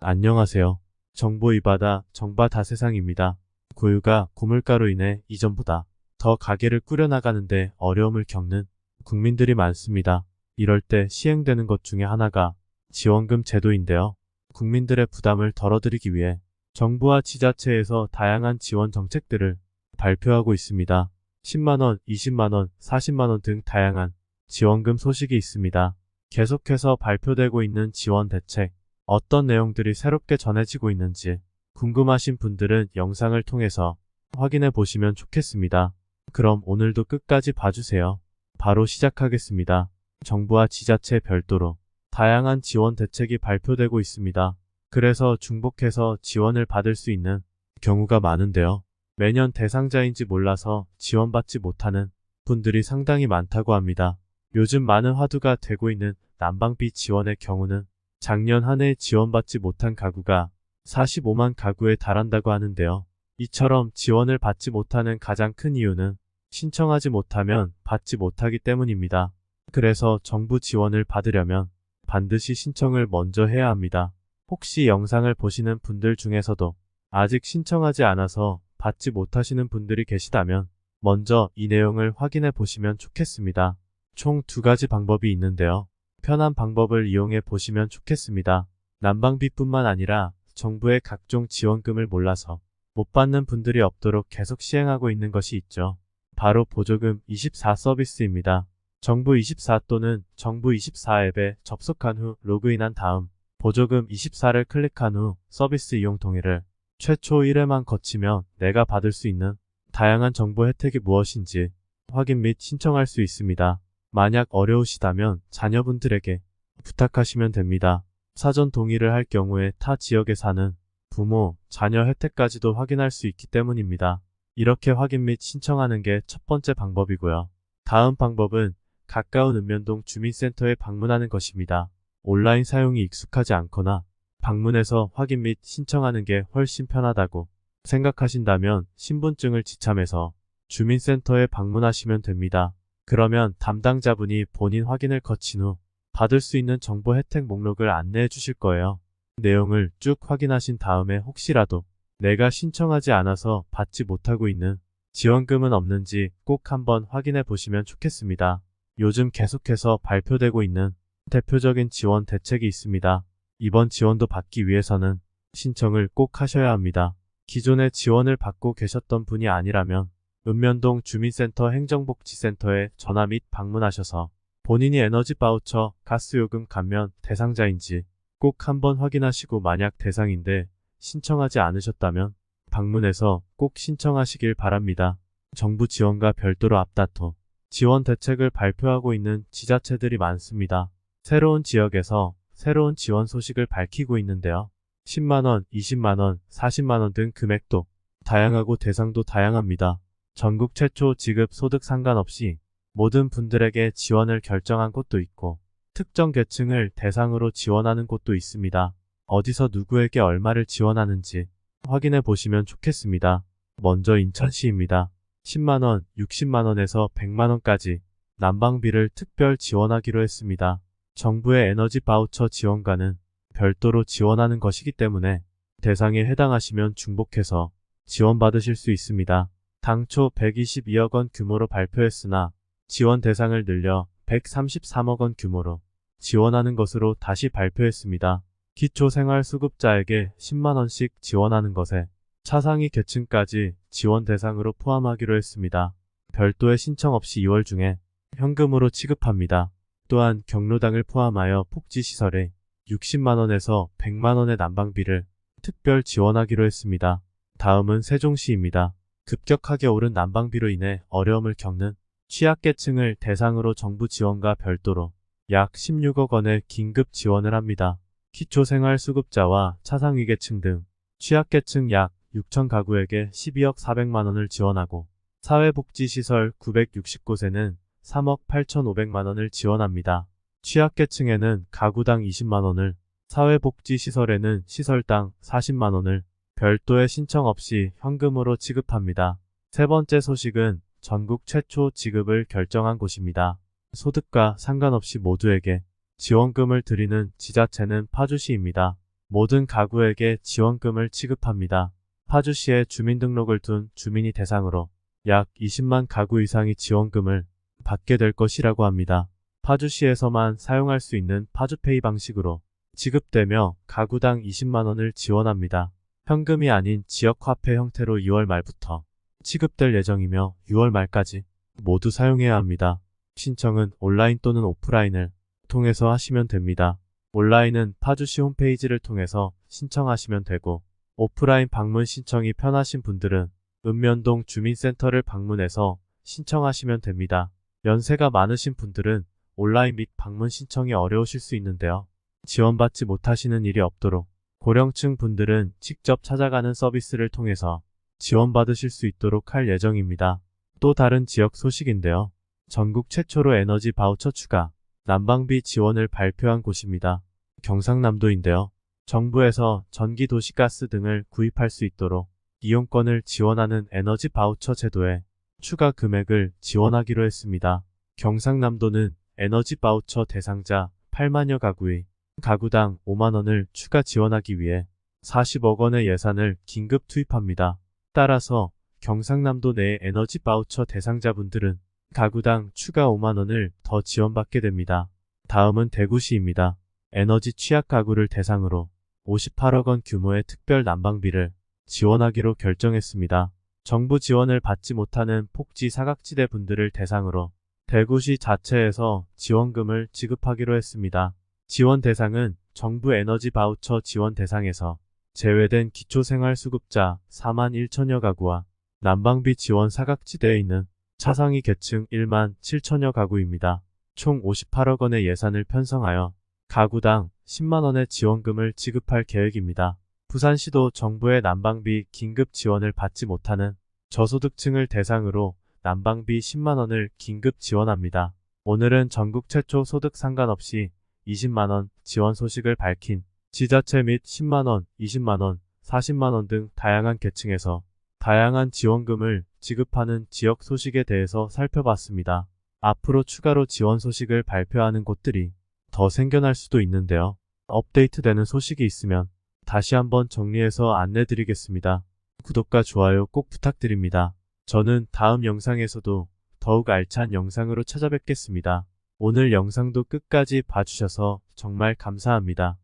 안녕하세요. 정보 이바다 정바 다세상입니다. 고유가 고물가로 인해 이전보다 더 가게를 꾸려나가는데 어려움을 겪는 국민들이 많습니다. 이럴 때 시행되는 것 중에 하나가 지원금 제도인데요. 국민들의 부담을 덜어드리기 위해 정부와 지자체에서 다양한 지원 정책들을 발표하고 있습니다. 10만원, 20만원, 40만원 등 다양한 지원금 소식이 있습니다. 계속해서 발표되고 있는 지원 대책, 어떤 내용들이 새롭게 전해지고 있는지 궁금하신 분들은 영상을 통해서 확인해 보시면 좋겠습니다. 그럼 오늘도 끝까지 봐주세요. 바로 시작하겠습니다. 정부와 지자체 별도로 다양한 지원 대책이 발표되고 있습니다. 그래서 중복해서 지원을 받을 수 있는 경우가 많은데요. 매년 대상자인지 몰라서 지원받지 못하는 분들이 상당히 많다고 합니다. 요즘 많은 화두가 되고 있는 난방비 지원의 경우는 작년 한 해 지원받지 못한 가구가 45만 가구에 달한다고 하는데요. 이처럼 지원을 받지 못하는 가장 큰 이유는 신청하지 못하면 받지 못하기 때문입니다. 그래서 정부 지원을 받으려면 반드시 신청을 먼저 해야 합니다. 혹시 영상을 보시는 분들 중에서도 아직 신청하지 않아서 받지 못하시는 분들이 계시다면 먼저 이 내용을 확인해 보시면 좋겠습니다. 총 두 가지 방법이 있는데요. 편한 방법을 이용해 보시면 좋겠습니다. 난방비뿐만 아니라 정부의 각종 지원금을 몰라서 못 받는 분들이 없도록 계속 시행하고 있는 것이 있죠. 바로 보조금 24 서비스입니다. 정부 24 또는 정부 24 앱에 접속한 후 로그인한 다음 보조금 24를 클릭한 후 서비스 이용 동의를 최초 1회만 거치면 내가 받을 수 있는 다양한 정보 혜택이 무엇인지 확인 및 신청할 수 있습니다. 만약 어려우시다면 자녀분들에게 부탁하시면 됩니다. 사전 동의를 할 경우에 타 지역에 사는 부모, 자녀 혜택까지도 확인할 수 있기 때문입니다. 이렇게 확인 및 신청하는 게 첫 번째 방법이고요. 다음 방법은 가까운 읍면동 주민센터에 방문하는 것입니다. 온라인 사용이 익숙하지 않거나 방문해서 확인 및 신청하는 게 훨씬 편하다고 생각하신다면 신분증을 지참해서 주민센터에 방문하시면 됩니다. 그러면 담당자분이 본인 확인을 거친 후 받을 수 있는 정보 혜택 목록을 안내해 주실 거예요. 내용을 쭉 확인하신 다음에 혹시라도 내가 신청하지 않아서 받지 못하고 있는 지원금은 없는지 꼭 한번 확인해 보시면 좋겠습니다. 요즘 계속해서 발표되고 있는 대표적인 지원 대책이 있습니다. 이번 지원도 받기 위해서는 신청을 꼭 하셔야 합니다. 기존에 지원을 받고 계셨던 분이 아니라면 읍면동 주민센터 행정복지센터에 전화 및 방문하셔서 본인이 에너지 바우처, 가스요금 감면 대상자인지 꼭 한번 확인하시고 만약 대상인데 신청하지 않으셨다면 방문해서 꼭 신청하시길 바랍니다. 정부 지원과 별도로 앞다퉈 지원 대책을 발표하고 있는 지자체들이 많습니다. 새로운 지역에서 새로운 지원 소식을 밝히고 있는데요. 10만원, 20만원, 40만원 등 금액도 다양하고 대상도 다양합니다. 전국 최초 지급 소득 상관없이 모든 분들에게 지원을 결정한 곳도 있고 특정 계층을 대상으로 지원하는 곳도 있습니다. 어디서 누구에게 얼마를 지원하는지 확인해 보시면 좋겠습니다. 먼저 인천시입니다. 10만원, 60만원에서 100만원까지 난방비를 특별 지원하기로 했습니다. 정부의 에너지 바우처 지원과는 별도로 지원하는 것이기 때문에 대상에 해당하시면 중복해서 지원받으실 수 있습니다. 당초 122억 원 규모로 발표했으나 지원 대상을 늘려 133억 원 규모로 지원하는 것으로 다시 발표했습니다. 기초생활수급자에게 10만원씩 지원하는 것에 차상위 계층까지 지원 대상으로 포함하기로 했습니다. 별도의 신청 없이 2월 중에 현금으로 지급합니다. 또한 경로당을 포함하여 복지시설에 60만원에서 100만원의 난방비를 특별 지원하기로 했습니다. 다음은 세종시입니다. 급격하게 오른 난방비로 인해 어려움을 겪는 취약계층을 대상으로 정부 지원과 별도로 약 16억 원의 긴급 지원을 합니다. 기초생활수급자와 차상위계층 등 취약계층 약 6천 가구에게 12억 400만원을 지원하고 사회복지시설 960곳에는 3억 8,500만원을 지원합니다. 취약계층에는 가구당 20만원을, 사회복지시설에는 시설당 40만원을 별도의 신청 없이 현금으로 지급합니다. 세 번째 소식은 전국 최초 지급을 결정한 곳입니다. 소득과 상관없이 모두에게 지원금을 드리는 지자체는 파주시입니다. 모든 가구에게 지원금을 지급합니다. 파주시에 주민등록을 둔 주민이 대상으로 약 20만 가구 이상이 지원금을 받게 될 것이라고 합니다. 파주시에서만 사용할 수 있는 파주페이 방식으로 지급되며 가구당 20만 원을 지원합니다. 현금이 아닌 지역화폐 형태로 2월 말부터 지급될 예정이며 6월 말까지 모두 사용해야 합니다. 신청은 온라인 또는 오프라인을 통해서 하시면 됩니다. 온라인은 파주시 홈페이지를 통해서 신청하시면 되고, 오프라인 방문 신청이 편하신 분들은 읍면동 주민센터를 방문해서 신청하시면 됩니다. 연세가 많으신 분들은 온라인 및 방문 신청이 어려우실 수 있는데요. 지원받지 못하시는 일이 없도록 고령층 분들은 직접 찾아가는 서비스를 통해서 지원받으실 수 있도록 할 예정입니다. 또 다른 지역 소식인데요. 전국 최초로 에너지 바우처 추가, 난방비 지원을 발표한 곳입니다. 경상남도인데요. 정부에서 전기, 도시가스 등을 구입할 수 있도록 이용권을 지원하는 에너지 바우처 제도에 추가 금액을 지원하기로 했습니다. 경상남도는 에너지 바우처 대상자 8만여 가구의 가구당 5만 원을 추가 지원하기 위해 40억 원의 예산을 긴급 투입합니다. 따라서 경상남도 내 에너지 바우처 대상자분들은 가구당 추가 5만 원을 더 지원받게 됩니다. 다음은 대구시입니다. 에너지 취약 가구를 대상으로 58억 원 규모의 특별 난방비를 지원하기로 결정했습니다. 정부 지원을 받지 못하는 폭지 사각지대 분들을 대상으로 대구시 자체에서 지원금을 지급하기로 했습니다. 지원 대상은 정부 에너지 바우처 지원 대상에서 제외된 기초생활수급자 4만 1천여 가구와 난방비 지원 사각지대에 있는 차상위 계층 1만 7천여 가구입니다. 총 58억 원의 예산을 편성하여 가구당 10만 원의 지원금을 지급할 계획입니다. 부산시도 정부의 난방비 긴급 지원을 받지 못하는 저소득층을 대상으로 난방비 10만 원을 긴급 지원합니다. 오늘은 전국 최초 소득 상관없이 20만 원 지원 소식을 밝힌 지자체 및 10만 원, 20만 원, 40만 원 등 다양한 계층에서 다양한 지원금을 지급하는 지역 소식에 대해서 살펴봤습니다. 앞으로 추가로 지원 소식을 발표하는 곳들이 더 생겨날 수도 있는데요. 업데이트되는 소식이 있으면 다시 한번 정리해서 안내드리겠습니다. 구독과 좋아요 꼭 부탁드립니다. 저는 다음 영상에서도 더욱 알찬 영상으로 찾아뵙겠습니다. 오늘 영상도 끝까지 봐주셔서 정말 감사합니다.